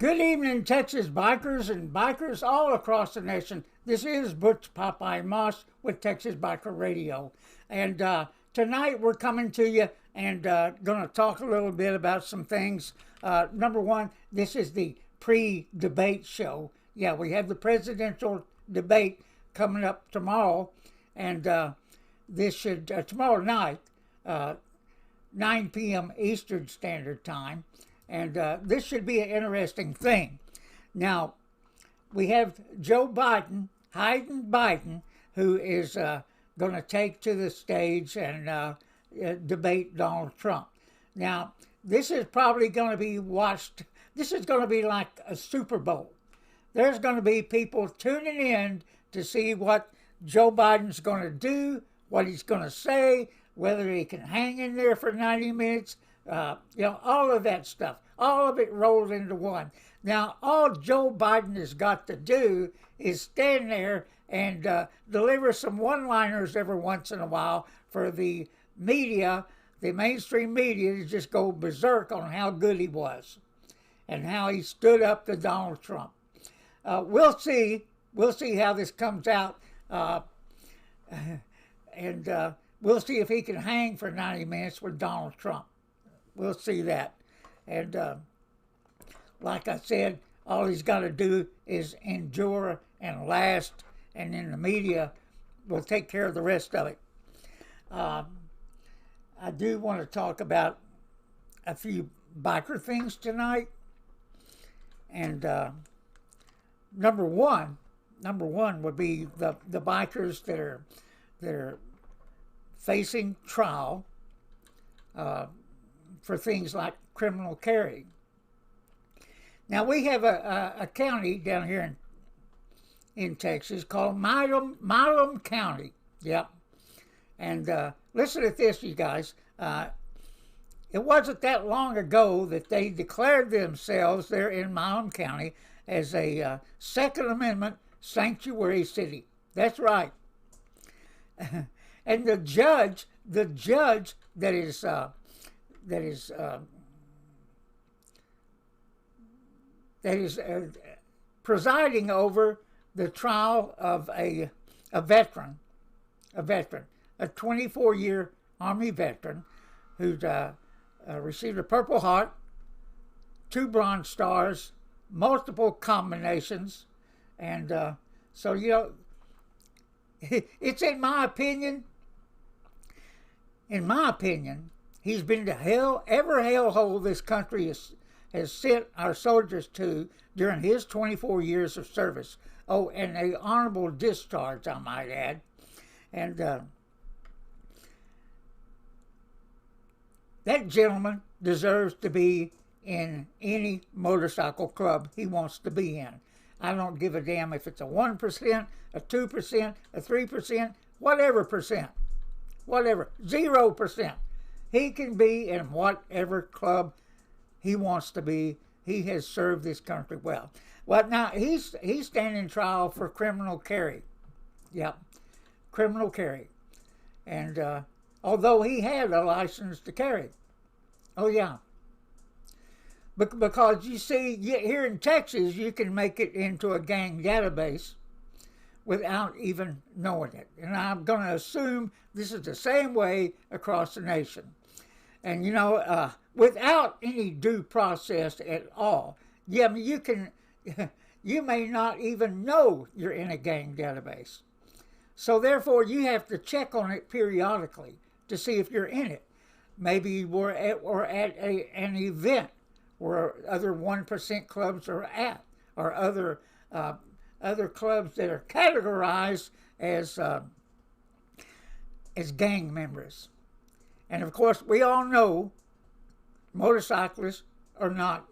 Good evening, Texas bikers and bikers all across the nation. This is Butch Popeye Moss with Texas Biker Radio. And tonight we're coming to you and going to talk a little bit about some things. Number one, this is the pre-debate show. Yeah, we have the presidential debate coming up tomorrow. And this should, tomorrow night, 9 p.m. Eastern Standard Time. And this should be an interesting thing. Now, we have Joe Biden, who is going to take to the stage and debate Donald Trump. Now, this is probably going to be watched. This is going to be like a Super Bowl. There's going to be people tuning in to see what Joe Biden's going to do, what he's going to say, whether he can hang in there for 90 minutes, all of that stuff. All of it rolled into one. Now, all Joe Biden has got to do is stand there and deliver some one-liners every once in a while for the media, the mainstream media, to just go berserk on how good he was and how he stood up to Donald Trump. We'll see. We'll see how this comes out. And we'll see if he can hang for 90 minutes with Donald Trump. We'll see that. And like I said, all he's got to do is endure and last, and then the media will take care of the rest of it. I do want to talk about a few biker things tonight. And number one would be the bikers that are facing trial for things like criminal carry. Now, we have a county down here in Texas called Milam County. Yep. And listen to this, you guys. It wasn't that long ago that they declared themselves there in Milam County as a Second Amendment sanctuary city. That's right. And the judge that is presiding over the trial of a veteran, a 24-year Army veteran who's received a Purple Heart, 2 Bronze Stars, multiple combinations, and so it's in my opinion, he's been to hell, every hellhole this country has sent our soldiers to during his 24 years of service. Oh, and a honorable discharge, I might add. And that gentleman deserves to be in any motorcycle club he wants to be in. I don't give a damn if it's a 1%, a 2%, a 3%, whatever percent. Whatever, 0%. He can be in whatever club he wants to be. He has served this country well. Well, now, he's standing trial for criminal carry. Yep, criminal carry. And although he had a license to carry. Oh, yeah. Because, you see, here in Texas, you can make it into a gang database without even knowing it. And I'm going to assume this is the same way across the nation. And, without any due process at all, you may not even know you're in a gang database. So therefore, you have to check on it periodically to see if you're in it. Maybe you were at an event where other 1% clubs are at, or other clubs that are categorized as gang members. And of course, we all know motorcyclists are not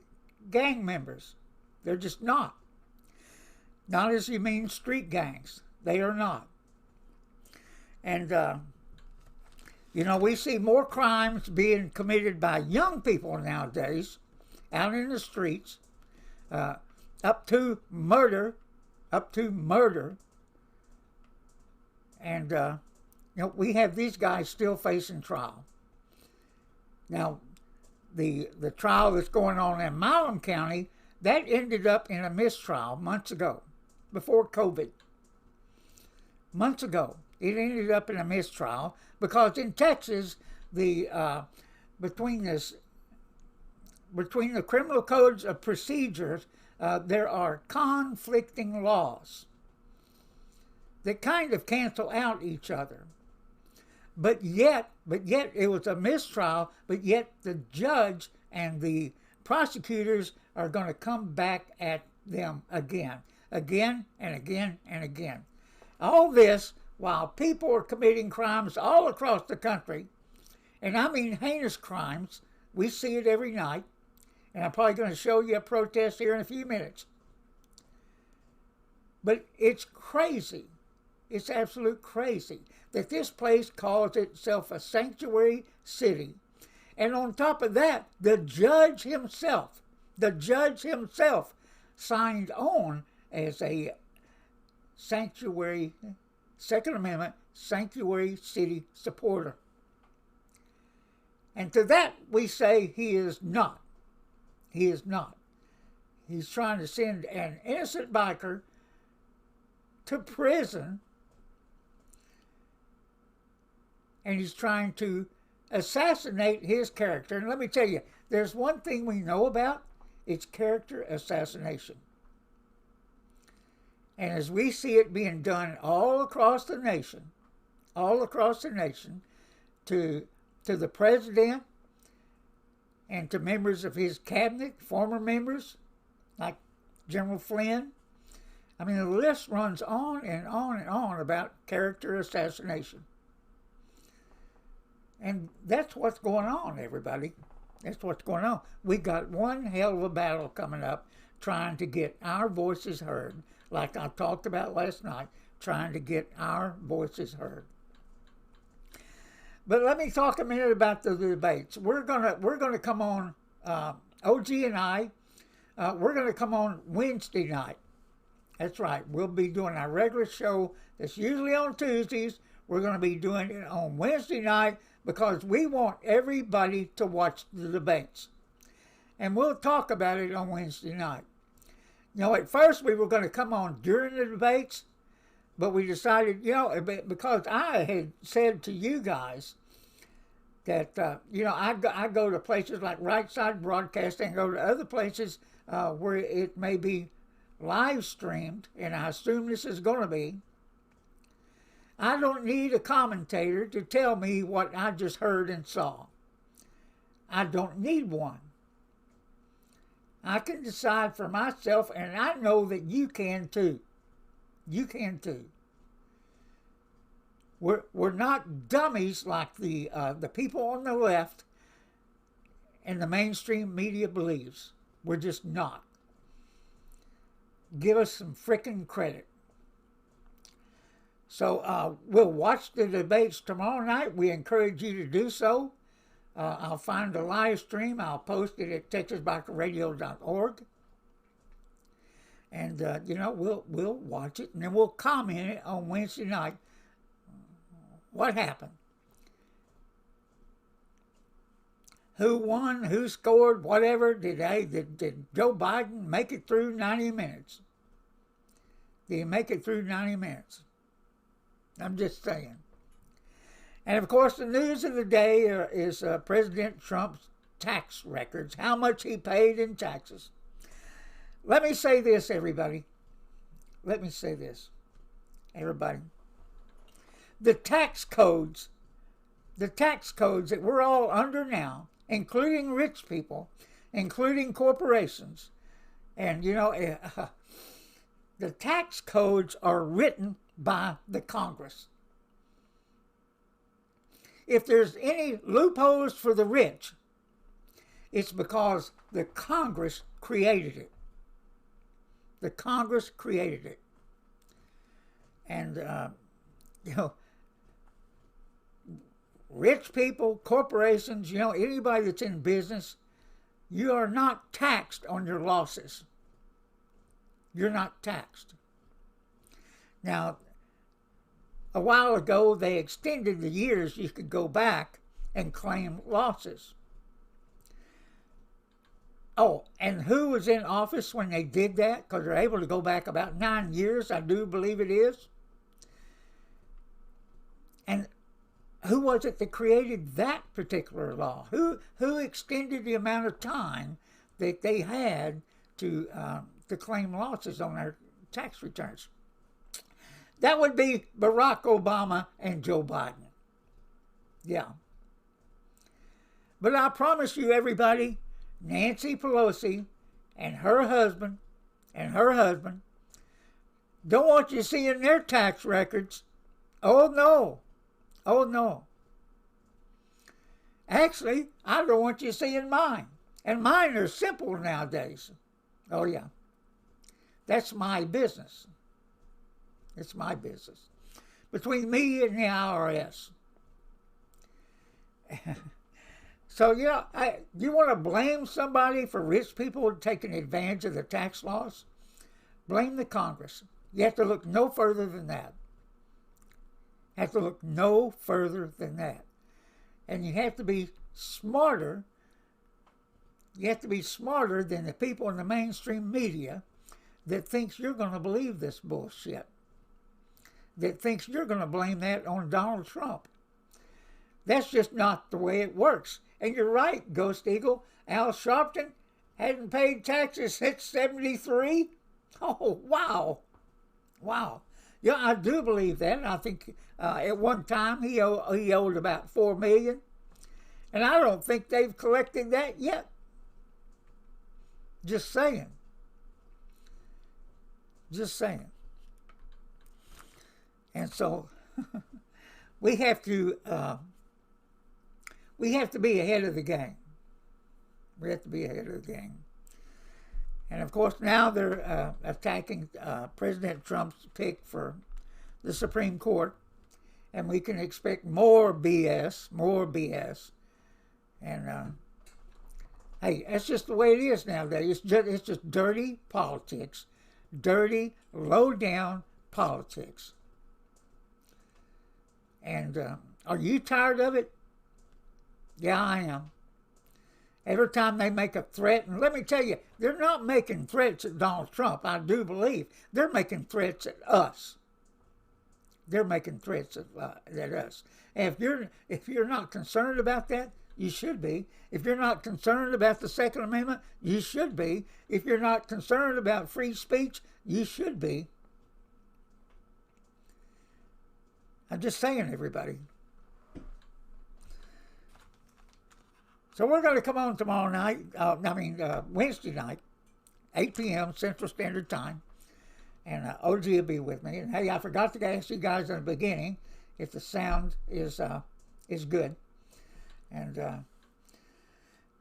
gang members. They're just not. Not as you mean street gangs. They are not. And, we see more crimes being committed by young people nowadays out in the streets, up to murder. And, we have these guys still facing trial. Now, the trial that's going on in Milam County That ended up in a mistrial months ago, before COVID. Months ago, it ended up in a mistrial because in Texas, the between this between the criminal codes of procedures, there are conflicting laws that kind of cancel out each other. But yet it was a mistrial, but yet the judge and the prosecutors are going to come back at them again and again and again. All this while people are committing crimes all across the country, and I mean heinous crimes. We see it every night, and I'm probably going to show you a protest here in a few minutes. But it's crazy. It's absolute crazy that this place calls itself a sanctuary city. And on top of that, the judge himself signed on as a sanctuary, Second Amendment, sanctuary city supporter. And to that we say he is not. He is not. He's trying to send an innocent biker to prison, and he's trying to assassinate his character. And let me tell you, there's one thing we know about, it's character assassination. And as we see it being done all across the nation, to the president and to members of his cabinet, former members, like General Flynn. I mean, the list runs on and on and on about character assassination. And that's what's going on, everybody. That's what's going on. We got one hell of a battle coming up trying to get our voices heard, like I talked about last night, trying to get our voices heard. But let me talk a minute about the debates. We're gonna come on, OG and I, we're gonna come on Wednesday night. That's right. We'll be doing our regular show that's usually on Tuesdays. We're going to be doing it on Wednesday night because we want everybody to watch the debates. And we'll talk about it on Wednesday night. You know, at first we were going to come on during the debates, but we decided, because I had said to you guys that, I go to places like Right Side Broadcasting, go to other places where it may be live streamed, and I assume this is going to be. I don't need a commentator to tell me what I just heard and saw. I don't need one. I can decide for myself, and I know that you can too. You can too. We're not dummies like the people on the left and the mainstream media believes. We're just not. Give us some frickin' credit. So we'll watch the debates tomorrow night. We encourage you to do so. I'll find a live stream. I'll post it at texasbikerradio.org. And, we'll watch it, and then we'll comment it on Wednesday night. What happened? Who won? Who scored? Whatever. Did Joe Biden make it through 90 minutes? Did he make it through 90 minutes? I'm just saying. And of course, the news of the day is President Trump's tax records, how much he paid in taxes. Let me say this, everybody. Let me say this, everybody. The tax codes that we're all under now, including rich people, including corporations, and, the tax codes are written by the Congress. If there's any loopholes for the rich, it's because the Congress created it. The Congress created it. And, rich people, corporations, anybody that's in business, you are not taxed on your losses. You're not taxed. Now, a while ago, they extended the years you could go back and claim losses. Oh, and who was in office when they did that? Because they're able to go back about 9 years, I do believe it is. And who was it that created that particular law? Who extended the amount of time that they had to claim losses on their tax returns? That would be Barack Obama and Joe Biden. Yeah. But I promise you, everybody, Nancy Pelosi and her husband don't want you seeing their tax records. Oh, no. Oh, no. Actually, I don't want you seeing mine. And mine are simple nowadays. Oh, yeah. That's my business. It's my business. Between me and the IRS. So, you want to blame somebody for rich people taking advantage of the tax laws? Blame the Congress. You have to look no further than that. Have to look no further than that. And you have to be smarter. You have to be smarter than the people in the mainstream media that thinks you're going to believe this bullshit. That thinks you're going to blame that on Donald Trump. That's just not the way it works. And you're right, Ghost Eagle. Al Sharpton hadn't paid taxes since '73. Oh, wow. Wow. Yeah, I do believe that. I think at one time he owed about $4 million. And I don't think they've collected that yet. Just saying. Just saying. And so we have to be ahead of the game. We have to be ahead of the game. And of course now they're attacking President Trump's pick for the Supreme Court, and we can expect more BS. And hey, that's just the way it is nowadays. It's just dirty politics, dirty, low-down politics. And are you tired of it? Yeah, I am. Every time they make a threat, and let me tell you, they're not making threats at Donald Trump, I do believe. They're making threats at us. They're making threats at us. And if you're not concerned about that, you should be. If you're not concerned about the Second Amendment, you should be. If you're not concerned about free speech, you should be. I'm just saying, everybody. So we're going to come on tomorrow night, Wednesday night, 8 p.m. Central Standard Time. And OG will be with me. And hey, I forgot to ask you guys in the beginning if the sound is good. And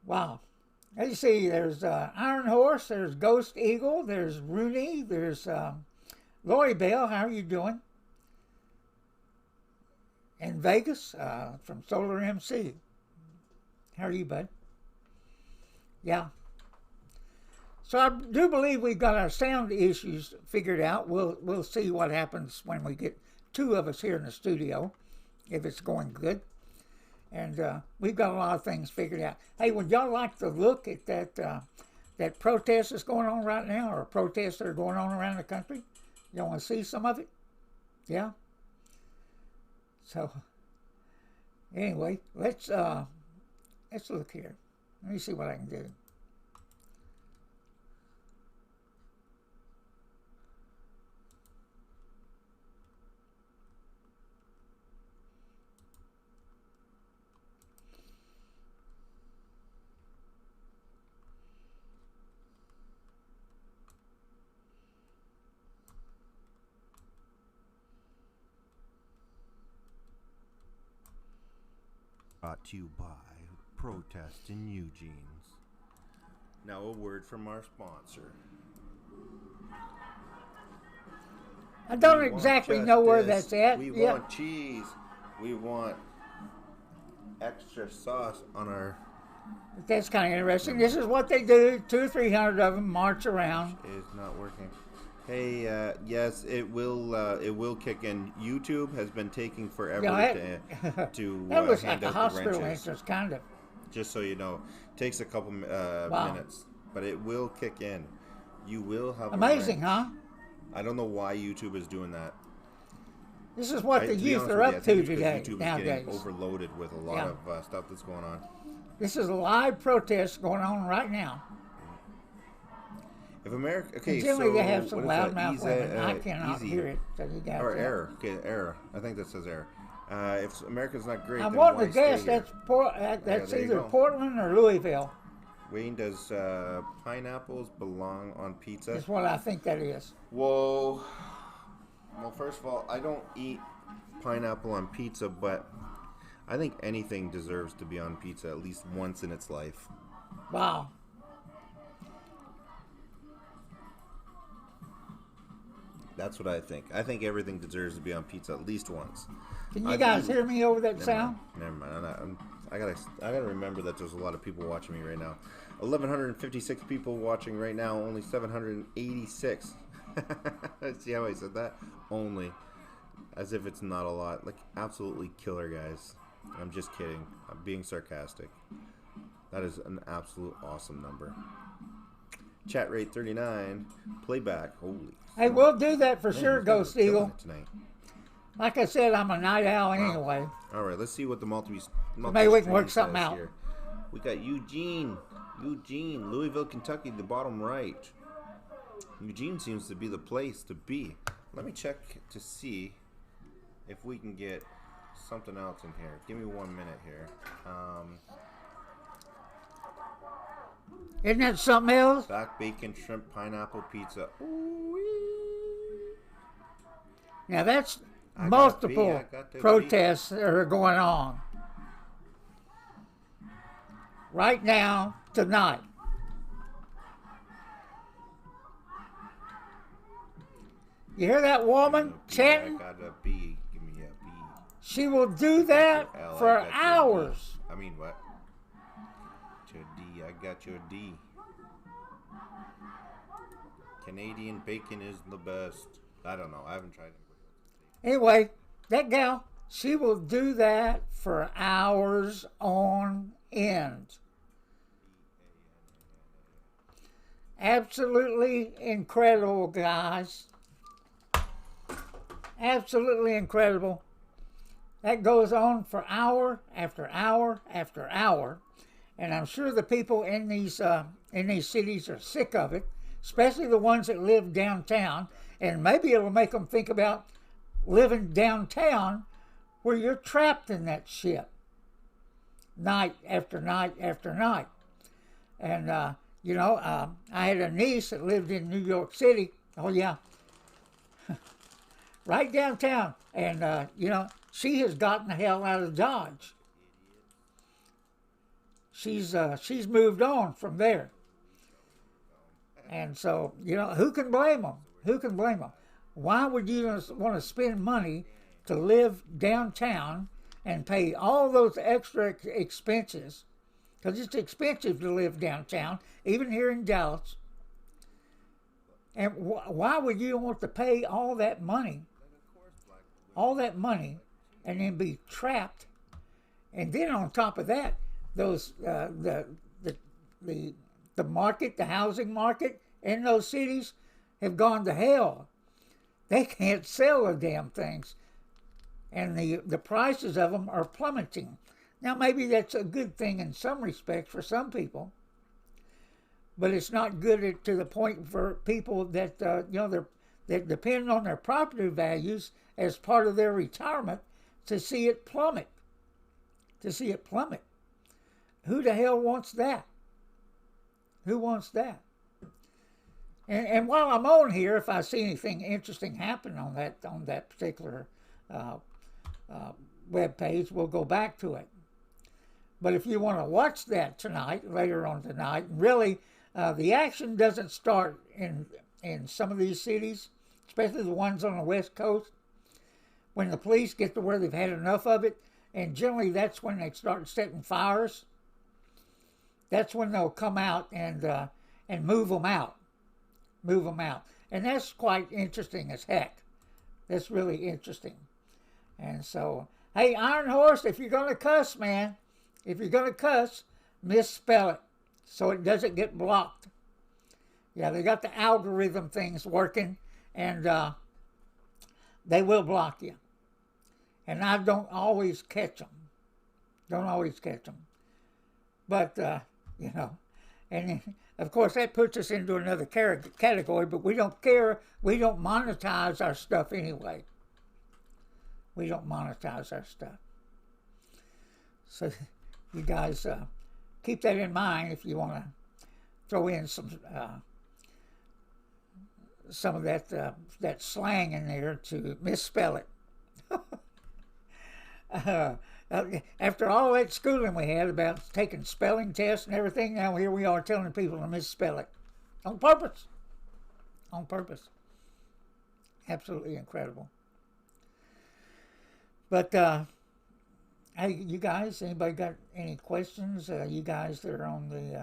wow. As you see, there's Iron Horse, there's Ghost Eagle, there's Rooney, there's Lori Bell. How are you doing? In Vegas from Solar MC. How are you, bud? Yeah. So I do believe we've got our sound issues figured out. We'll see what happens when we get two of us here in the studio, if it's going good. And we've got a lot of things figured out. Hey, would y'all like to look at that protest that's going on right now, or protests that are going on around the country? Y'all want to see some of it? Yeah? So, anyway, let's look here. Let me see what I can do. Brought to you by Protest in Eugene's. Now a word from our sponsor. I don't exactly know where that's at. We want cheese. We want extra sauce on our... That's kind of interesting. This is what they do. 200 or 300 of them march around. It's not working. Hey, yes, it will kick in. YouTube has been taking forever to that was hand like a out hospital the wrenches. entrance, kind of. Just so you know, takes a couple minutes. but it will kick in. You will have Amazing, huh? I don't know why YouTube is doing that. This is what the youth are up to today, YouTube nowadays. is getting overloaded with a lot of stuff that's going on. This is a live protest going on right now. If America, okay, and generally so they have some loudmouth women. I easy. cannot hear it. So you got or error. Okay, error. I think that says error. If America's not great, I'm then wanting why to guess stay that's here? either Portland or Louisville. Wayne, does pineapples belong on pizza? That's what I think that is. Well, first of all, I don't eat pineapple on pizza, but I think anything deserves to be on pizza at least once in its life. Wow. That's what I think. I think everything deserves to be on pizza at least once. Can you guys hear me over that sound? Never mind. I gotta remember that there's a lot of people watching me right now. 1,156 people watching right now. Only 786. See how I said that? Only, as if it's not a lot. Like absolutely killer, guys. I'm just kidding. I'm being sarcastic. That is an absolute awesome number. Chat rate 39. Playback. Holy. Hey, we'll do that for sure, Ghost Eagle. Tonight. Like I said, I'm a night owl anyway. All right, let's see what the multi maybe we can work something out. Here. We got Eugene, Louisville, Kentucky, the bottom right. Eugene seems to be the place to be. Let me check to see if we can get something else in here. Give me 1 minute here. Isn't that something else? Back bacon, shrimp, pineapple pizza. Ooh-wee. Now that's multiple protests that are going on right now, tonight. You hear that woman chanting? I got a B. Give me a B. She will do that for hours. I mean, what? Your D. I got your D. Canadian bacon is the best. I don't know. I haven't tried it. Anyway, that gal, she will do that for hours on end. Absolutely incredible, guys. Absolutely incredible. That goes on for hour after hour after hour. And I'm sure the people in these cities are sick of it, especially the ones that live downtown. And maybe it'll make them think about living downtown where you're trapped in that shit night after night after night. And, I had a niece that lived in New York City. Oh, yeah. Right downtown. And, she has gotten the hell out of Dodge. She's moved on from there. And so, who can blame them? Who can blame them? Why would you want to spend money to live downtown and pay all those extra expenses? Because it's expensive to live downtown, even here in Dallas. And why would you want to pay all that money, and then be trapped? And then on top of that, those the market, the housing market in those cities have gone to hell. They can't sell the damn things, and the prices of them are plummeting. Now, maybe that's a good thing in some respects for some people, but it's not good to the point for people that that depend on their property values as part of their retirement to see it plummet. Who the hell wants that? Who wants that? And while I'm on here, if I see anything interesting happen on that particular web page, we'll go back to it. But if you want to watch that later on tonight, really, the action doesn't start in some of these cities, especially the ones on the West Coast, when the police get to where they've had enough of it, and generally that's when they start setting fires. That's when they'll come out and move them out. And that's quite interesting as heck. That's really interesting. And so, hey, Iron Horse, if you're going to cuss, misspell it so it doesn't get blocked. Yeah, they got the algorithm things working, and they will block you. And I don't always catch them. Don't always catch them. But, you know, and of course that puts us into another category, but we don't care. We don't monetize our stuff anyway. We don't monetize our stuff. So you guys keep that in mind if you want to throw in some of that slang in there to misspell it. After all that schooling we had about taking spelling tests and everything, now here we are telling people to misspell it. On purpose. On purpose. Absolutely incredible. But, hey, you guys, anybody got any questions? You guys that are on the,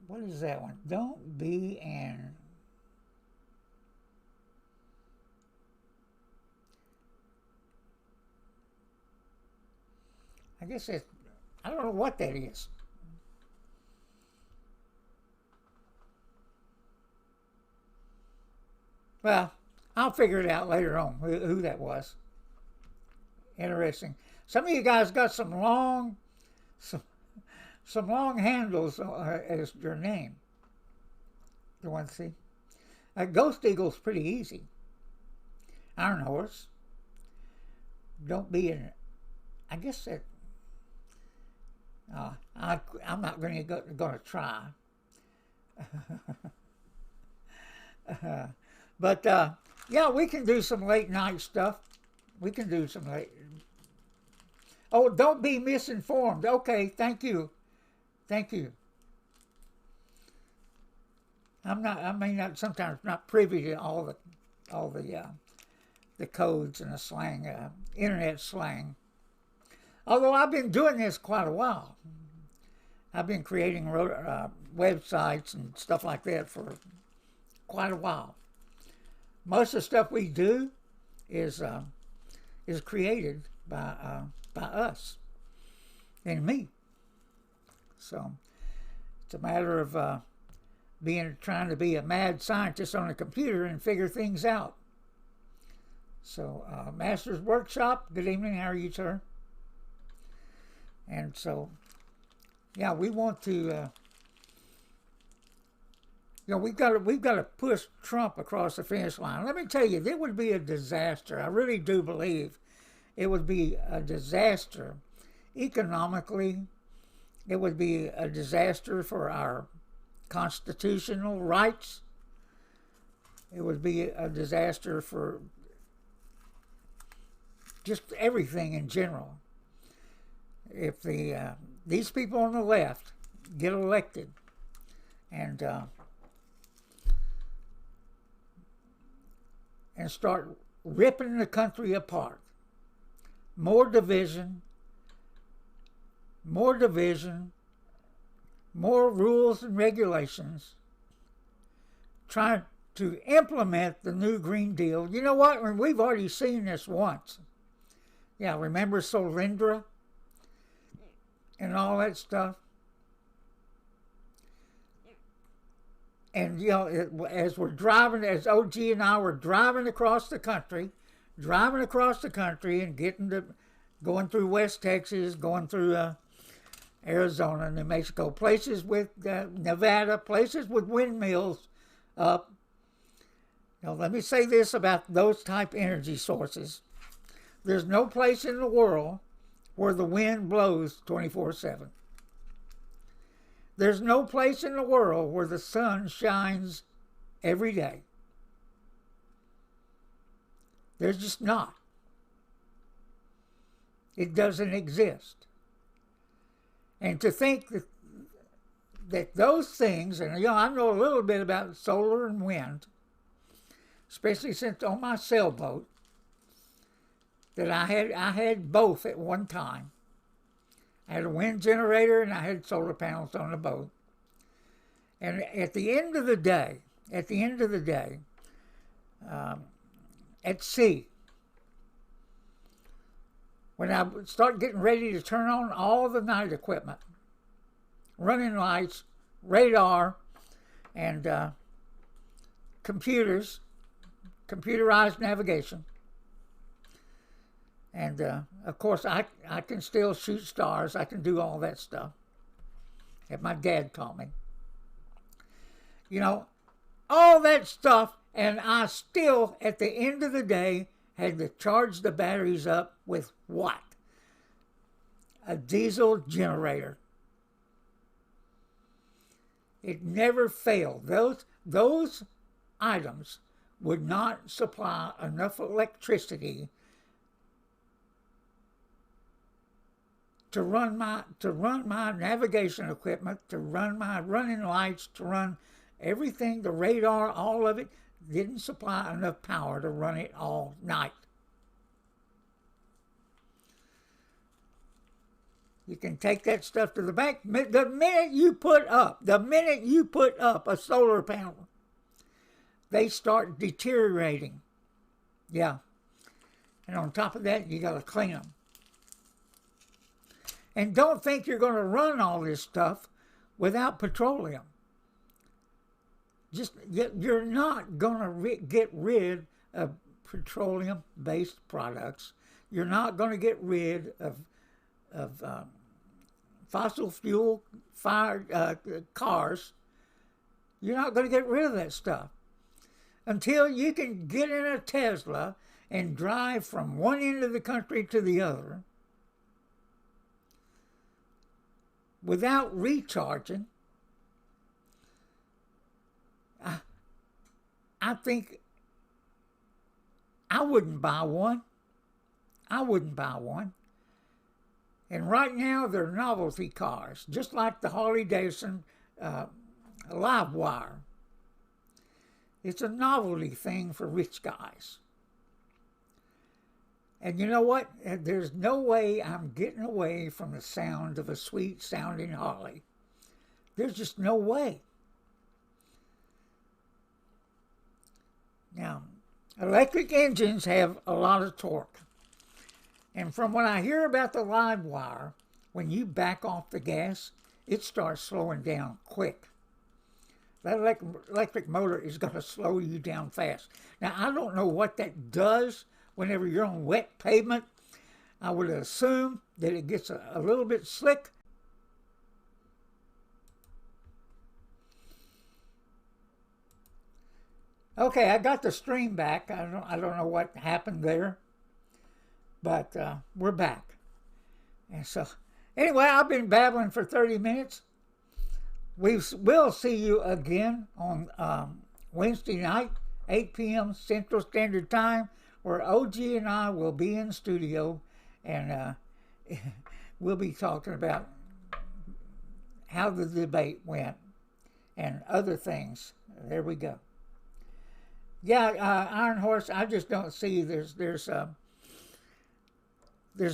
what is that one? Don't be an... I guess that, I don't know what that is. Well, I'll figure it out later on who that was. Interesting. Some of you guys got some long handles as your name. You want to see? Ghost Eagle's pretty easy. Iron Horse. Don't be an... I guess that... I'm not going to try. But, yeah, we can do some late night stuff. We can do some late... Oh, don't be misinformed. Okay, thank you. Thank you. I may not sometimes not privy to all the codes and the slang, internet slang. Although I've been doing this quite a while. I've been creating websites and stuff like that for quite a while. Most of the stuff we do is created by us and me. So it's a matter of trying to be a mad scientist on a computer and figure things out. So Master's Workshop, good evening. How are you, sir? And so, yeah, we want to, we've got to push Trump across the finish line. Let me tell you, it would be a disaster. I really do believe it would be a disaster economically. It would be a disaster for our constitutional rights. It would be a disaster for just everything in general. If these people on the left get elected and start ripping the country apart, more division, more rules and regulations, trying to implement the new Green Deal. You know what? We've already seen this once. Yeah, remember Solindra and all that stuff? And, as we're driving, as OG and I were driving across the country and going through West Texas, going through Arizona, New Mexico, places with Nevada, places with windmills up. Let me say this about those type energy sources. There's no place in the world where the wind blows 24/7. There's no place in the world where the sun shines every day. There's just not. It doesn't exist. And to think that those things, and I know a little bit about solar and wind, especially since on my sailboat, that I had both at one time. I had a wind generator and I had solar panels on the boat. And at the end of the day, at sea, when I would start getting ready to turn on all the night equipment, running lights, radar, and computers, computerized navigation. And of course, I can still shoot stars. I can do all that stuff that my dad taught me. You know, all that stuff, and I still, at the end of the day, had to charge the batteries up with what? A diesel generator. It never failed. Those items would not supply enough electricity to run my navigation equipment, to run my running lights, to run everything, the radar, all of it. Didn't supply enough power to run it all night. You can take that stuff to the bank. The minute you put up a solar panel, they start deteriorating. Yeah. And on top of that, you got to clean them. And don't think you're going to run all this stuff without petroleum. You're not going to get rid of petroleum-based products. You're not going to get rid of fossil fuel-fired cars. You're not going to get rid of that stuff until you can get in a Tesla and drive from one end of the country to the other without recharging. I think I wouldn't buy one. And right now they're novelty cars, just like the Harley Davidson Livewire. It's a novelty thing for rich guys. And you know what? There's no way I'm getting away from the sound of a sweet sounding Harley. There's just no way. Now, electric engines have a lot of torque. And from what I hear about the Livewire, when you back off the gas, it starts slowing down quick. That electric motor is going to slow you down fast. Now, I don't know what that does whenever you're on wet pavement. I would assume that it gets a little bit slick. Okay, I got the stream back. I don't know what happened there, but we're back. And so, anyway, I've been babbling for 30 minutes. We'll see you again on Wednesday night, 8 p.m. Central Standard Time, where OG and I will be in studio, and we'll be talking about how the debate went and other things. There we go. Yeah, Iron Horse, I just don't see there's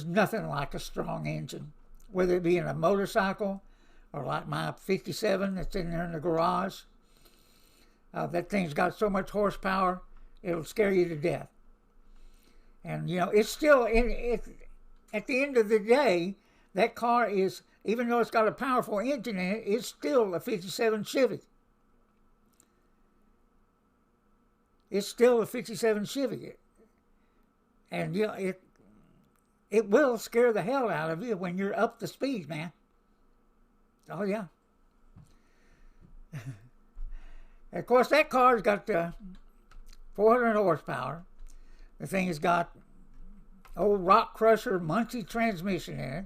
nothing like a strong engine, whether it be in a motorcycle or like my 57 that's in there in the garage. That thing's got so much horsepower, it'll scare you to death. And, you know, it's still, at the end of the day, that car is, even though it's got a powerful engine in it, it's still a 57 Chevy. It's still a 57 Chevy. And, you know, it will scare the hell out of you when you're up to speed, man. Oh, yeah. Of course, that car's got 400 horsepower. The thing has got old Rock Crusher Muncie transmission in it,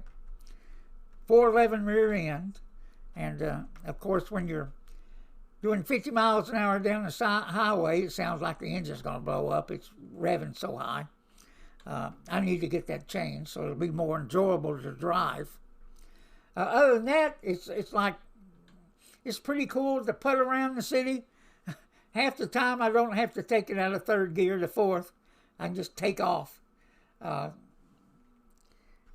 411 rear end, and of course, when you're doing 50 miles an hour down the highway, it sounds like the engine's going to blow up. It's revving so high. I need to get that changed so it'll be more enjoyable to drive. Other than that, it's pretty cool to putt around the city. Half the time I don't have to take it out of third gear to fourth. I can just take off. And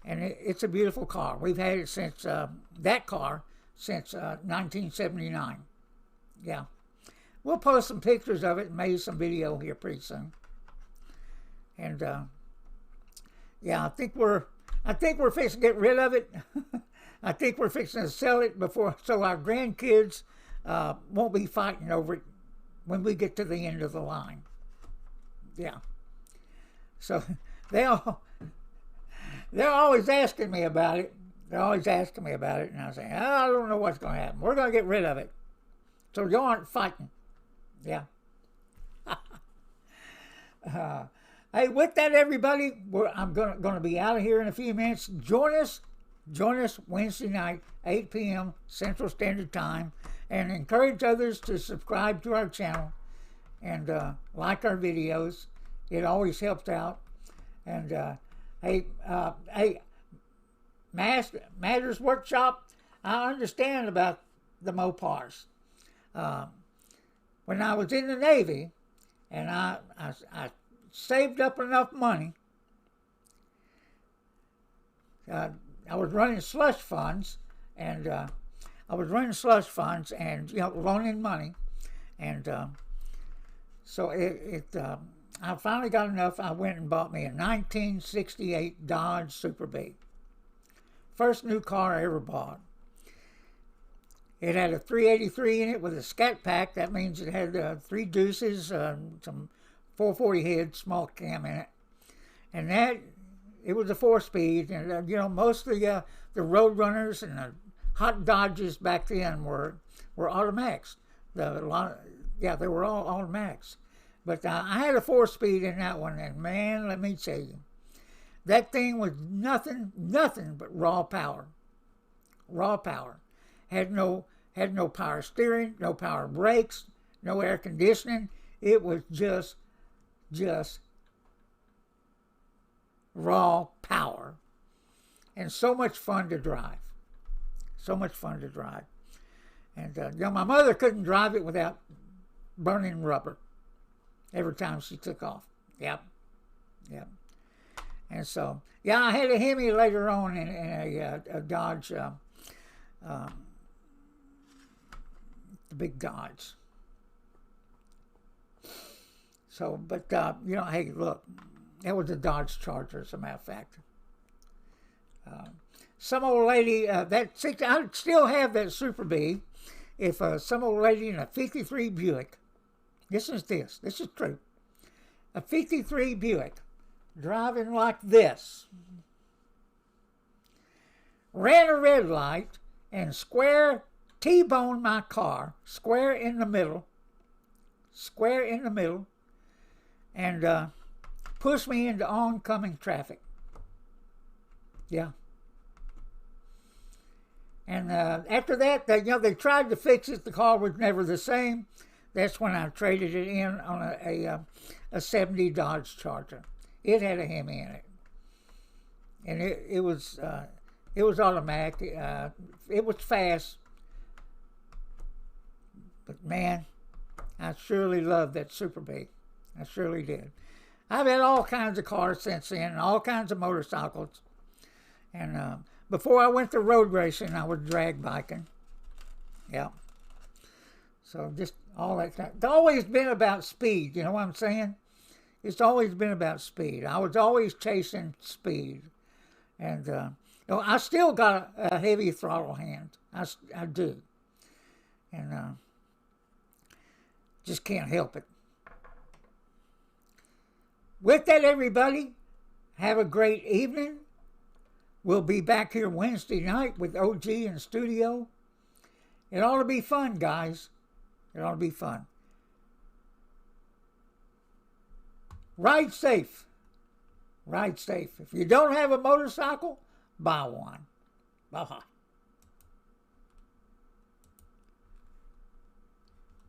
it's a beautiful car. We've had it since, that car, since 1979. Yeah. We'll post some pictures of it and maybe some video here pretty soon. And, yeah, I think we're fixing to get rid of it. I think we're fixing to sell it so our grandkids won't be fighting over it when we get to the end of the line. Yeah. So they're always asking me about it. They're always asking me about it, and I say, I don't know what's going to happen. We're going to get rid of it. So you aren't fighting. Yeah. Hey, with that, everybody, I'm going to be out of here in a few minutes. Join us Wednesday night, 8 p.m. Central Standard Time, and encourage others to subscribe to our channel and like our videos. It always helps out. And hey, Matters Workshop, I understand about the Mopars. When I was in the Navy, and I saved up enough money, I was running slush funds, and loaning money, and so I finally got enough. I went and bought me a 1968 Dodge Super Bee. First new car I ever bought. It had a 383 in it with a scat pack. That means it had 3 deuces, some 440 head small cam in it, and it was a 4-speed. And most of the road runners and the hot Dodges back then were automatics. They were all automatics. But I had a 4-speed in that one, and man, let me tell you, that thing was nothing but raw power. Raw power. Had no power steering, no power brakes, no air conditioning. It was just raw power, and so much fun to drive. So much fun to drive. And my mother couldn't drive it without burning rubber every time she took off. Yep. And so, I had a Hemi later on in a Dodge, the big Dodge. So, but, hey, look, that was a Dodge Charger, as a matter of fact. Some old lady, I still have that Super Bee. If some old lady in a 53 Buick, this is true, a 53 Buick, driving like this, ran a red light and square T-boned my car, square in the middle, and pushed me into oncoming traffic. Yeah. And after that, they tried to fix it. The car was never the same. That's when I traded it in on a 70 Dodge Charger. It had a Hemi in it, and it was automatic. It was fast, but man, I surely loved that Super Bee. I surely did. I've had all kinds of cars since then, and all kinds of motorcycles. And before I went to road racing, I was drag biking. Yeah. So just all that kind. It's always been about speed. You know what I'm saying? It's always been about speed. I was always chasing speed. And I still got a heavy throttle hand. I do. And just can't help it. With that, everybody, have a great evening. We'll be back here Wednesday night with OG in studio. It ought to be fun, guys. It ought to be fun. Ride safe. Ride safe. If you don't have a motorcycle, buy one. Bye-bye.